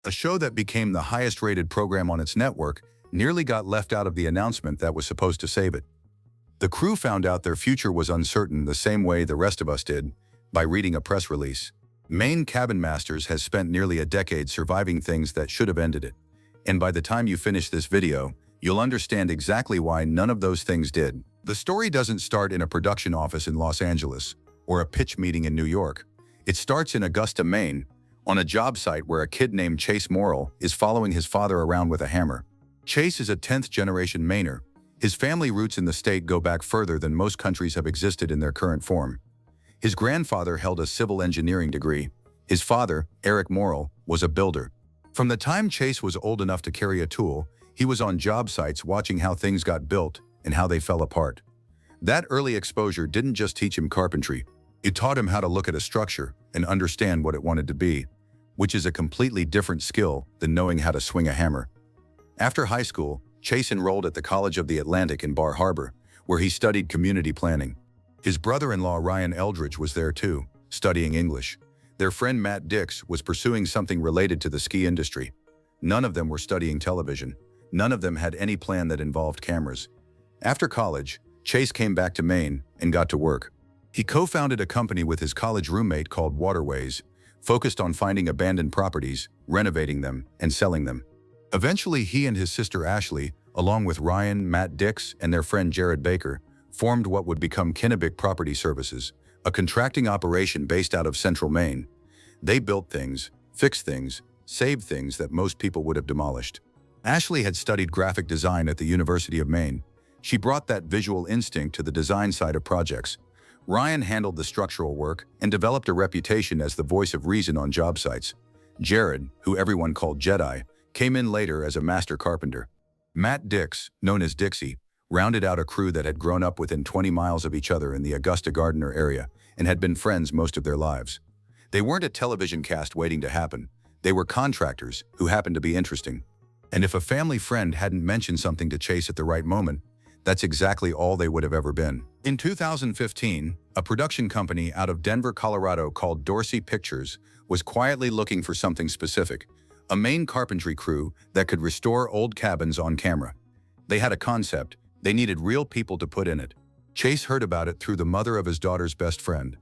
A show that became the highest-rated program on its network nearly got left out of the announcement that was supposed to save it. The crew found out their future was uncertain the same way the rest of us did, by reading a press release. Maine Cabin Masters has spent nearly a decade surviving things that should have ended it. And by the time you finish this video, you'll understand exactly why none of those things did. The story doesn't start in a production office in Los Angeles or a pitch meeting in New York. It starts in Augusta, Maine, on a job site where a kid named Chase Morrill is following his father around with a hammer. Chase is a 10th-generation Mainer. His family roots in the state go back further than most countries have existed in their current form. His grandfather held a civil engineering degree. His father, Eric Morrill, was a builder. From the time Chase was old enough to carry a tool, he was on job sites watching how things got built and how they fell apart. That early exposure didn't just teach him carpentry. It taught him how to look at a structure and understand what it wanted to be, which is a completely different skill than knowing how to swing a hammer. After high school, Chase enrolled at the College of the Atlantic in Bar Harbor, where he studied community planning. His brother-in-law Ryan Eldridge was there too, studying English. Their friend Matt Dix was pursuing something related to the ski industry. None of them were studying television. None of them had any plan that involved cameras. After college, Chase came back to Maine and got to work. He co-founded a company with his college roommate called Waterways, focused on finding abandoned properties, renovating them, and selling them. Eventually, he and his sister Ashley, along with Ryan, Matt Dix, and their friend Jared Baker, formed what would become Kennebec Property Services, a contracting operation based out of central Maine. They built things, fixed things, saved things that most people would have demolished. Ashley had studied graphic design at the University of Maine. She brought that visual instinct to the design side of projects. Ryan handled the structural work and developed a reputation as the voice of reason on job sites. Jared, who everyone called Jedi, came in later as a master carpenter. Matt Dix, known as Dixie, rounded out a crew that had grown up within 20 miles of each other in the Augusta-Gardner area and had been friends most of their lives. They weren't a television cast waiting to happen. They were contractors who happened to be interesting. And if a family friend hadn't mentioned something to Chase at the right moment, that's exactly all they would have ever been. In 2015, a production company out of Denver, Colorado called Dorsey Pictures was quietly looking for something specific, a Maine carpentry crew that could restore old cabins on camera. They had a concept. They needed real people to put in it. Chase heard about it through the mother of his daughter's best friend.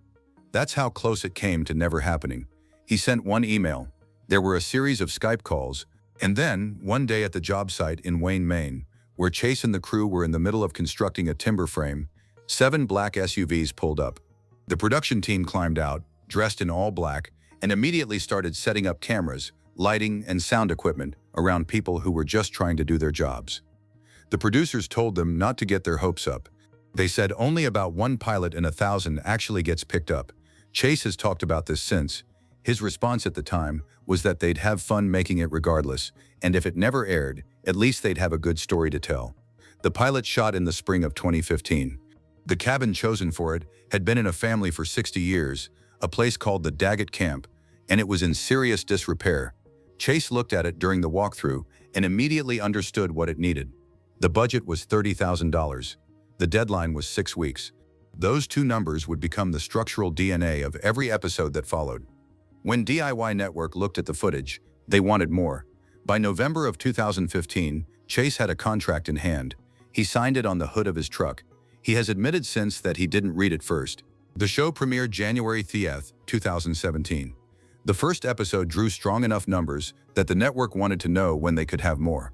That's how close it came to never happening. He sent one email. There were a series of Skype calls, and then, one day at the job site in Wayne, Maine, where Chase and the crew were in the middle of constructing a timber frame, 7 black SUVs pulled up. The production team climbed out, dressed in all black, and immediately started setting up cameras, lighting, and sound equipment around people who were just trying to do their jobs. The producers told them not to get their hopes up. They said only about 1 pilot in 1,000 actually gets picked up. Chase has talked about this since. His response at the time was that they'd have fun making it regardless, and if it never aired, at least they'd have a good story to tell. The pilot shot in the spring of 2015. The cabin chosen for it had been in a family for 60 years, a place called the Daggett Camp, and it was in serious disrepair. Chase looked at it during the walkthrough and immediately understood what it needed. The budget was $30,000. The deadline was 6 weeks. Those 2 numbers would become the structural DNA of every episode that followed. When DIY Network looked at the footage, they wanted more. By November of 2015, Chase had a contract in hand. He signed it on the hood of his truck. He has admitted since that he didn't read it first. The show premiered January 30th, 2017. The first episode drew strong enough numbers that the network wanted to know when they could have more.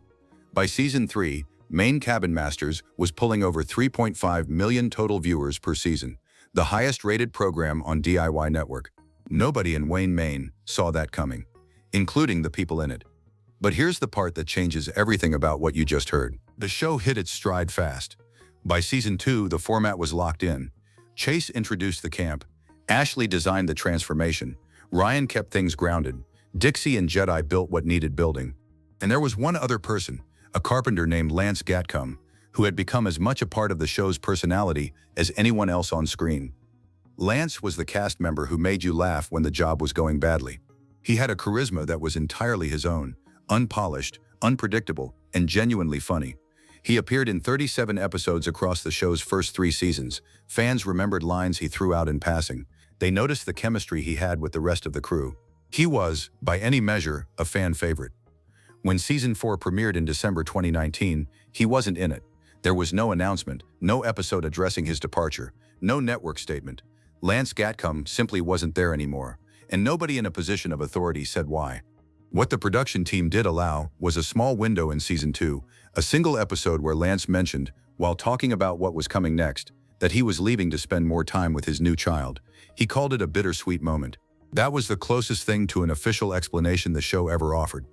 By season 3, Maine Cabin Masters was pulling over 3.5 million total viewers per season, the highest-rated program on DIY Network. Nobody in Wayne, Maine saw that coming, including the people in it. But here's the part that changes everything about what you just heard. The show hit its stride fast. By season 2, the format was locked in. Chase introduced the camp. Ashley designed the transformation. Ryan kept things grounded. Dixie and Jedi built what needed building. And there was one other person, a carpenter named Lance Gatcomb, who had become as much a part of the show's personality as anyone else on screen. Lance was the cast member who made you laugh when the job was going badly. He had a charisma that was entirely his own, unpolished, unpredictable, and genuinely funny. He appeared in 37 episodes across the show's first 3 seasons. Fans remembered lines he threw out in passing. They noticed the chemistry he had with the rest of the crew. He was, by any measure, a fan favorite. When Season 4 premiered in December 2019, he wasn't in it. There was no announcement, no episode addressing his departure, no network statement. Lance Gatcombe simply wasn't there anymore, and nobody in a position of authority said why. What the production team did allow was a small window in Season 2, a single episode where Lance mentioned, while talking about what was coming next, that he was leaving to spend more time with his new child. He called it a bittersweet moment. That was the closest thing to an official explanation the show ever offered.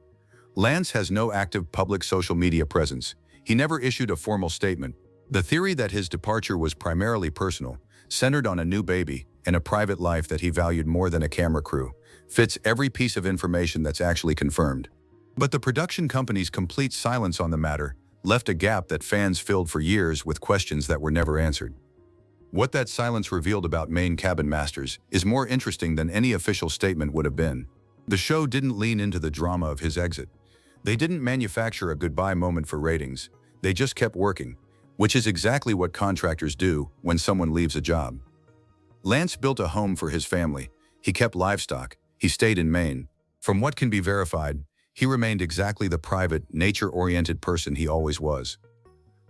Lance has no active public social media presence. He never issued a formal statement. The theory that his departure was primarily personal, centered on a new baby and a private life that he valued more than a camera crew, fits every piece of information that's actually confirmed. But the production company's complete silence on the matter left a gap that fans filled for years with questions that were never answered. What that silence revealed about Maine Cabin Masters is more interesting than any official statement would have been. The show didn't lean into the drama of his exit. They didn't manufacture a goodbye moment for ratings. They just kept working, which is exactly what contractors do when someone leaves a job. Lance built a home for his family. He kept livestock. He stayed in Maine. From what can be verified, he remained exactly the private, nature-oriented person he always was.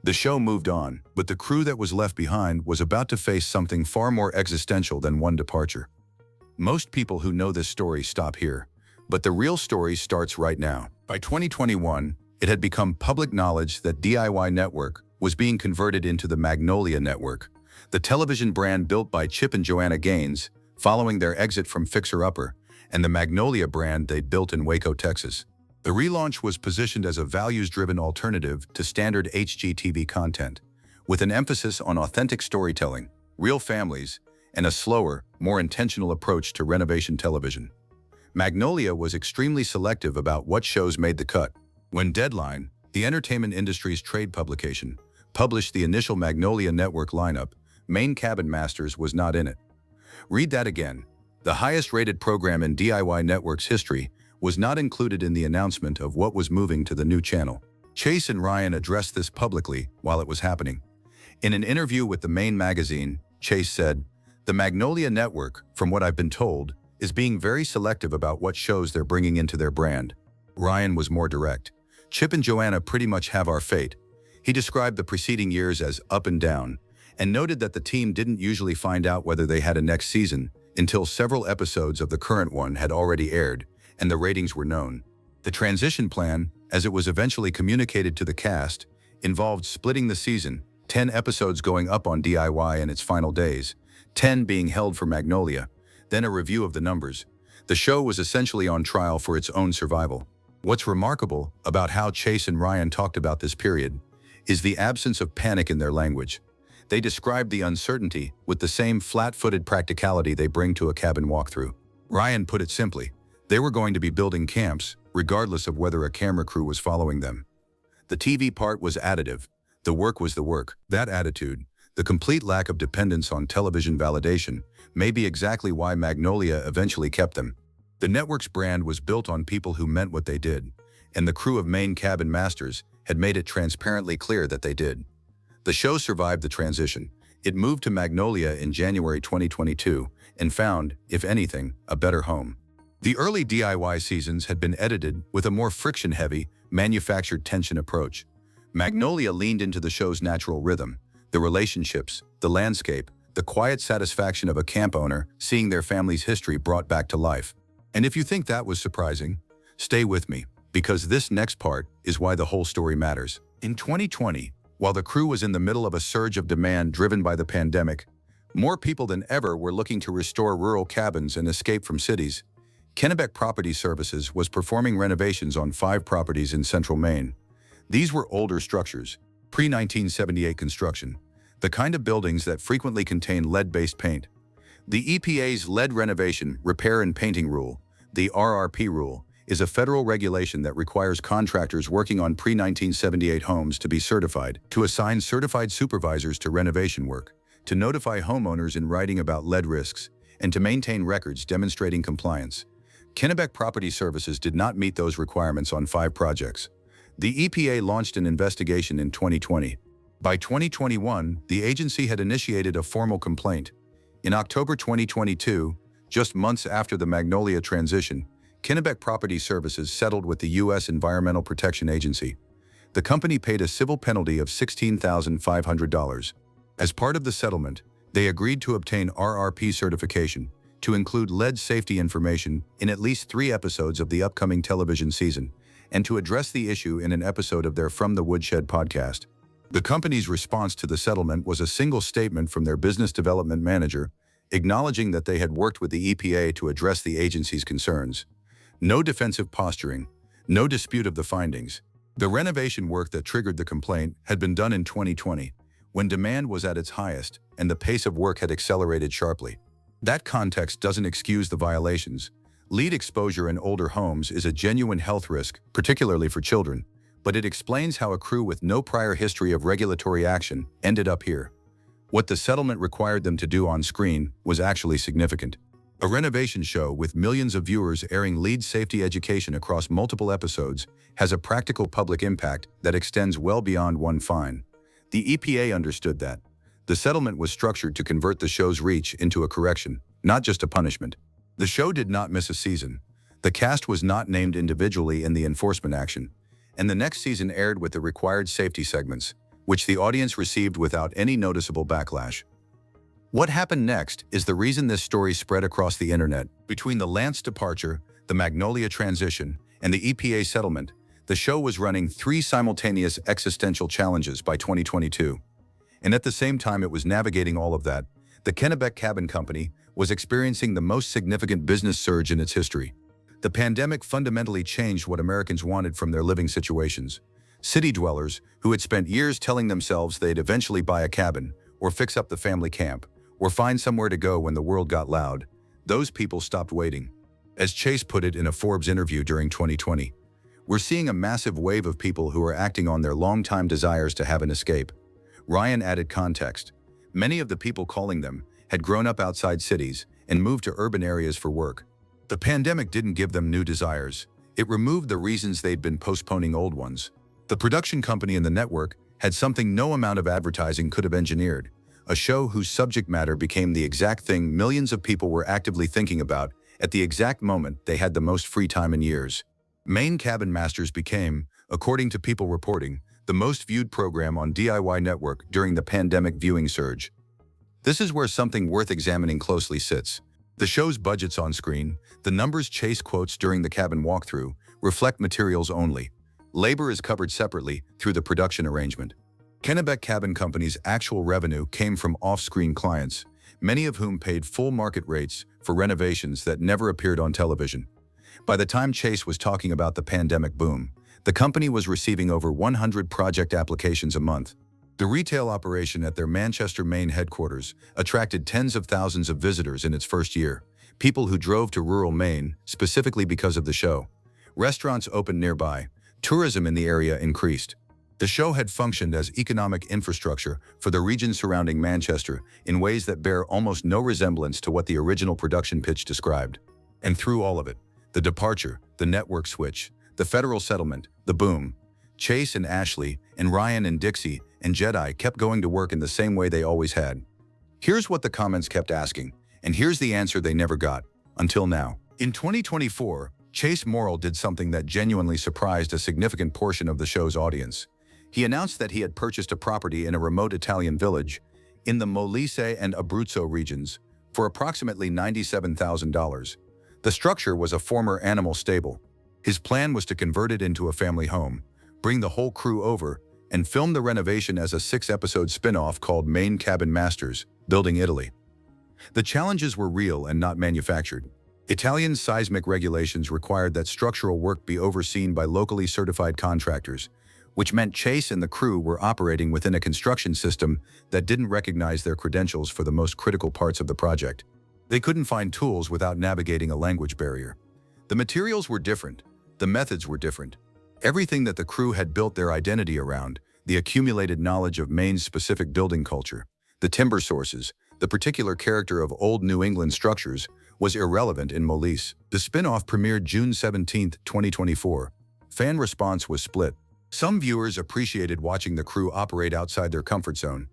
The show moved on, but the crew that was left behind was about to face something far more existential than one departure. Most people who know this story stop here, but the real story starts right now. By 2021, it had become public knowledge that DIY Network was being converted into the Magnolia Network, the television brand built by Chip and Joanna Gaines following their exit from Fixer Upper, and the Magnolia brand they built in Waco, Texas. The relaunch was positioned as a values-driven alternative to standard HGTV content, with an emphasis on authentic storytelling, real families, and a slower, more intentional approach to renovation television. Magnolia was extremely selective about what shows made the cut. When Deadline, the entertainment industry's trade publication, published the initial Magnolia Network lineup, Maine Cabin Masters was not in it. Read that again. The highest-rated program in DIY Network's history was not included in the announcement of what was moving to the new channel. Chase and Ryan addressed this publicly while it was happening. In an interview with the Maine magazine, Chase said, "The Magnolia Network, from what I've been told, is being very selective about what shows they're bringing into their brand." Ryan was more direct. "Chip and Joanna pretty much have our fate." He described the preceding years as up and down, and noted that the team didn't usually find out whether they had a next season until several episodes of the current one had already aired and the ratings were known. The transition plan, as it was eventually communicated to the cast, involved splitting the season, 10 episodes going up on DIY in its final days, 10 being held for Magnolia, then a review of the numbers. The show was essentially on trial for its own survival. What's remarkable about how Chase and Ryan talked about this period is the absence of panic in their language. They described the uncertainty with the same flat-footed practicality they bring to a cabin walkthrough. Ryan put it simply, they were going to be building camps, regardless of whether a camera crew was following them. The TV part was additive. The work was the work. That attitude, the complete lack of dependence on television validation, may be exactly why Magnolia eventually kept them. The network's brand was built on people who meant what they did, and the crew of Maine Cabin Masters had made it transparently clear that they did. The show survived the transition. It moved to Magnolia in January 2022 and found, if anything, a better home. The early DIY seasons had been edited with a more friction-heavy, manufactured tension approach. Magnolia leaned into the show's natural rhythm, the relationships, the landscape, the quiet satisfaction of a camp owner seeing their family's history brought back to life. And if you think that was surprising, stay with me, because this next part is why the whole story matters. In 2020, while the crew was in the middle of a surge of demand driven by the pandemic, more people than ever were looking to restore rural cabins and escape from cities. Kennebec Property Services was performing renovations on 5 properties in central Maine. These were older structures, pre-1978 construction, the kind of buildings that frequently contain lead-based paint. The EPA's Lead Renovation, Repair and Painting Rule, the RRP rule, is a federal regulation that requires contractors working on pre-1978 homes to be certified, to assign certified supervisors to renovation work, to notify homeowners in writing about lead risks, and to maintain records demonstrating compliance. Kennebec Property Services did not meet those requirements on 5 projects. The EPA launched an investigation in 2020. By 2021, the agency had initiated a formal complaint. In October 2022, just months after the Magnolia transition, Kennebec Property Services settled with the U.S. Environmental Protection Agency. The company paid a civil penalty of $16,500. As part of the settlement, they agreed to obtain RRP certification to include lead safety information in at least 3 episodes of the upcoming television season, and to address the issue in an episode of their From the Woodshed podcast. The company's response to the settlement was a single statement from their business development manager, acknowledging that they had worked with the EPA to address the agency's concerns. No defensive posturing, no dispute of the findings. The renovation work that triggered the complaint had been done in 2020, when demand was at its highest and the pace of work had accelerated sharply. That context doesn't excuse the violations. Lead exposure in older homes is a genuine health risk, particularly for children, but it explains how a crew with no prior history of regulatory action ended up here. What the settlement required them to do on screen was actually significant. A renovation show with millions of viewers airing lead safety education across multiple episodes has a practical public impact that extends well beyond one fine. The EPA understood that. The settlement was structured to convert the show's reach into a correction, not just a punishment. The show did not miss a season. The cast was not named individually in the enforcement action, and the next season aired with the required safety segments, which the audience received without any noticeable backlash. What happened next is the reason this story spread across the internet. Between the Lance departure, the Magnolia transition, and the EPA settlement, the show was running 3 simultaneous existential challenges by 2022. And at the same time it was navigating all of that, the Kennebec Cabin Company was experiencing the most significant business surge in its history. The pandemic fundamentally changed what Americans wanted from their living situations. City dwellers, who had spent years telling themselves they'd eventually buy a cabin, or fix up the family camp, or find somewhere to go when the world got loud, those people stopped waiting. As Chase put it in a Forbes interview during 2020, "We're seeing a massive wave of people who are acting on their long-time desires to have an escape." Ryan added context. Many of the people calling them had grown up outside cities and moved to urban areas for work. The pandemic didn't give them new desires. It removed the reasons they'd been postponing old ones. The production company and the network had something no amount of advertising could have engineered, a show whose subject matter became the exact thing millions of people were actively thinking about at the exact moment they had the most free time in years. Maine Cabin Masters became, according to People reporting, the most viewed program on DIY Network during the pandemic viewing surge. This is where something worth examining closely sits. The show's budgets on screen, the numbers Chase quotes during the cabin walkthrough, reflect materials only. Labor is covered separately through the production arrangement. Kennebec Cabin Company's actual revenue came from off-screen clients, many of whom paid full market rates for renovations that never appeared on television. By the time Chase was talking about the pandemic boom, the company was receiving over 100 project applications a month. The retail operation at their Manchester, Maine headquarters attracted tens of thousands of visitors in its first year, people who drove to rural Maine specifically because of the show. Restaurants opened nearby. Tourism in the area increased. The show had functioned as economic infrastructure for the region surrounding Manchester in ways that bear almost no resemblance to what the original production pitch described. And through all of it, the departure, the network switch, the federal settlement, the boom, Chase and Ashley and Ryan and Dixie and Jedi kept going to work in the same way they always had. Here's what the comments kept asking, and here's the answer they never got, until now. In 2024, Chase Morrill did something that genuinely surprised a significant portion of the show's audience. He announced that he had purchased a property in a remote Italian village in the Molise and Abruzzo regions for approximately $97,000. The structure was a former animal stable. His plan was to convert it into a family home, bring the whole crew over, and film the renovation as a 6-episode spin-off called Maine Cabin Masters, Building Italy. The challenges were real and not manufactured. Italian seismic regulations required that structural work be overseen by locally certified contractors, which meant Chase and the crew were operating within a construction system that didn't recognize their credentials for the most critical parts of the project. They couldn't find tools without navigating a language barrier. The materials were different. The methods were different. Everything that the crew had built their identity around, the accumulated knowledge of Maine's specific building culture, the timber sources, the particular character of old New England structures, was irrelevant in Molise. The spin-off premiered June 17, 2024. Fan response was split. Some viewers appreciated watching the crew operate outside their comfort zone.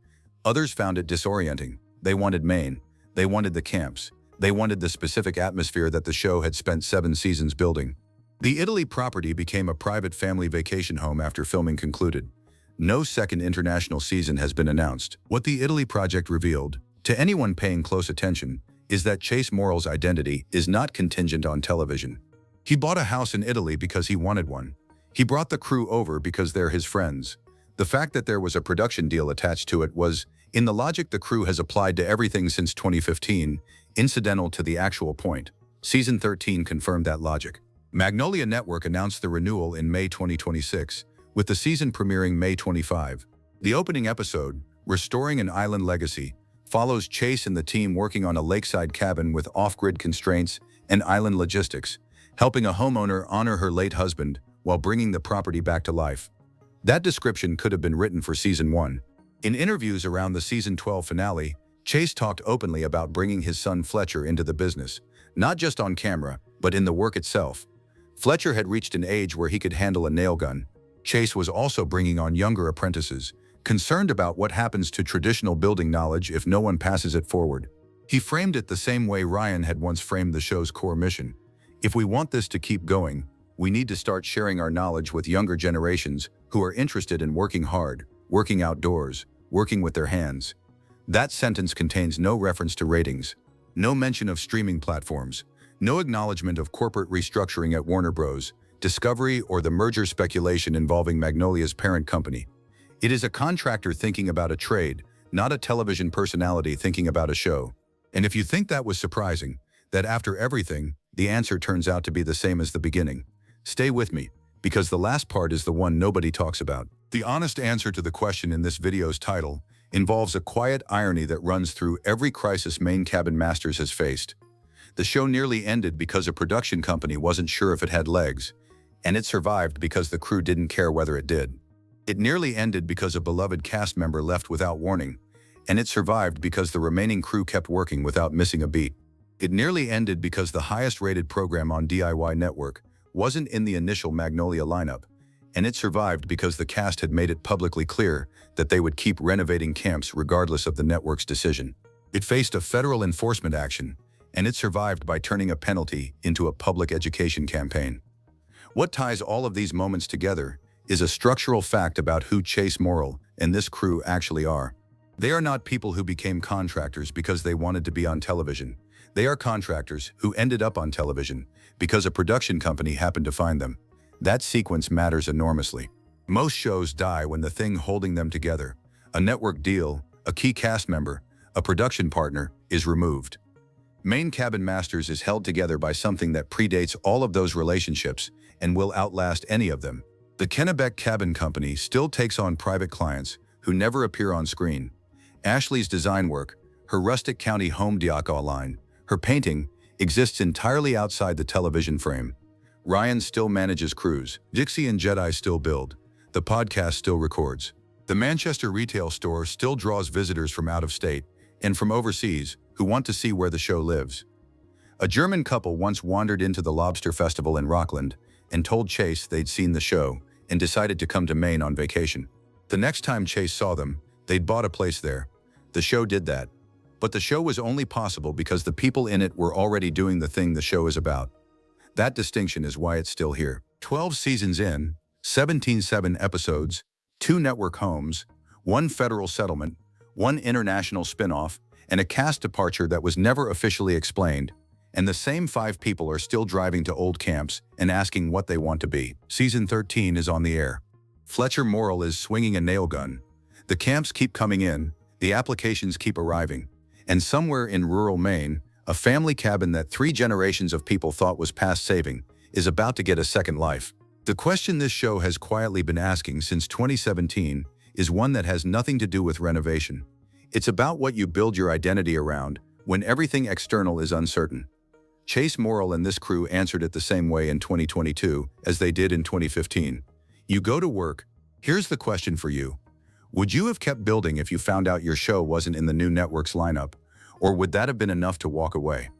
Others found it disorienting. They wanted Maine. They wanted the camps. They wanted the specific atmosphere that the show had spent 7 seasons building. The Italy property became a private family vacation home after filming concluded. No second international season has been announced. What the Italy project revealed, to anyone paying close attention, is that Chase Morrell's identity is not contingent on television. He bought a house in Italy because he wanted one. He brought the crew over because they're his friends. The fact that there was a production deal attached to it was, in the logic the crew has applied to everything since 2015, incidental to the actual point. Season 13 confirmed that logic. Magnolia Network announced the renewal in May 2026, with the season premiering May 25. The opening episode, Restoring an Island Legacy, follows Chase and the team working on a lakeside cabin with off-grid constraints and island logistics, helping a homeowner honor her late husband while bringing the property back to life. That description could have been written for Season 1. In interviews around the Season 12 finale, Chase talked openly about bringing his son Fletcher into the business, not just on camera, but in the work itself. Fletcher had reached an age where he could handle a nail gun. Chase was also bringing on younger apprentices, concerned about what happens to traditional building knowledge if no one passes it forward. He framed it the same way Ryan had once framed the show's core mission. If we want this to keep going, we need to start sharing our knowledge with younger generations who are interested in working hard, working outdoors, working with their hands. That sentence contains no reference to ratings, no mention of streaming platforms, no acknowledgement of corporate restructuring at Warner Bros., Discovery, or the merger speculation involving Magnolia's parent company. It is a contractor thinking about a trade, not a television personality thinking about a show. And if you think that was surprising, that after everything, the answer turns out to be the same as the beginning, stay with me, because the last part is the one nobody talks about. The honest answer to the question in this video's title involves a quiet irony that runs through every crisis Maine Cabin Masters has faced. The show nearly ended because a production company wasn't sure if it had legs, and it survived because the crew didn't care whether it did. It nearly ended because a beloved cast member left without warning, and it survived because the remaining crew kept working without missing a beat. It nearly ended because the highest-rated program on DIY Network wasn't in the initial Magnolia lineup, and it survived because the cast had made it publicly clear that they would keep renovating camps regardless of the network's decision. It faced a federal enforcement action, and it survived by turning a penalty into a public education campaign. What ties all of these moments together is a structural fact about who Chase Morrell and this crew actually are. They are not people who became contractors because they wanted to be on television. They are contractors who ended up on television because a production company happened to find them. That sequence matters enormously. Most shows die when the thing holding them together, a network deal, a key cast member, a production partner, is removed. Maine Cabin Masters is held together by something that predates all of those relationships and will outlast any of them. The Kennebec Cabin Company still takes on private clients who never appear on screen. Ashley's design work, her rustic county home decor line, her painting, exists entirely outside the television frame. Ryan still manages crews. Dixie and Jedi still build. The podcast still records. The Manchester retail store still draws visitors from out of state and from overseas who want to see where the show lives. A German couple once wandered into the Lobster Festival in Rockland and told Chase they'd seen the show and decided to come to Maine on vacation. The next time Chase saw them, they'd bought a place there. The show did that. But the show was only possible because the people in it were already doing the thing the show is about. That distinction is why it's still here. 12 seasons in, 17 episodes, 2 network homes, 1 federal settlement, 1 international spin-off, and a cast departure that was never officially explained, and the same 5 people are still driving to old camps and asking what they want to be. Season 13 is on the air. Fletcher Morrell is swinging a nail gun. The camps keep coming in, the applications keep arriving, and somewhere in rural Maine, a family cabin that 3 generations of people thought was past saving is about to get a second life. The question this show has quietly been asking since 2017 is one that has nothing to do with renovation. It's about what you build your identity around when everything external is uncertain. Chase Morrell and this crew answered it the same way in 2022 as they did in 2015. You go to work. Here's the question for you. Would you have kept building if you found out your show wasn't in the new network's lineup? Or would that have been enough to walk away?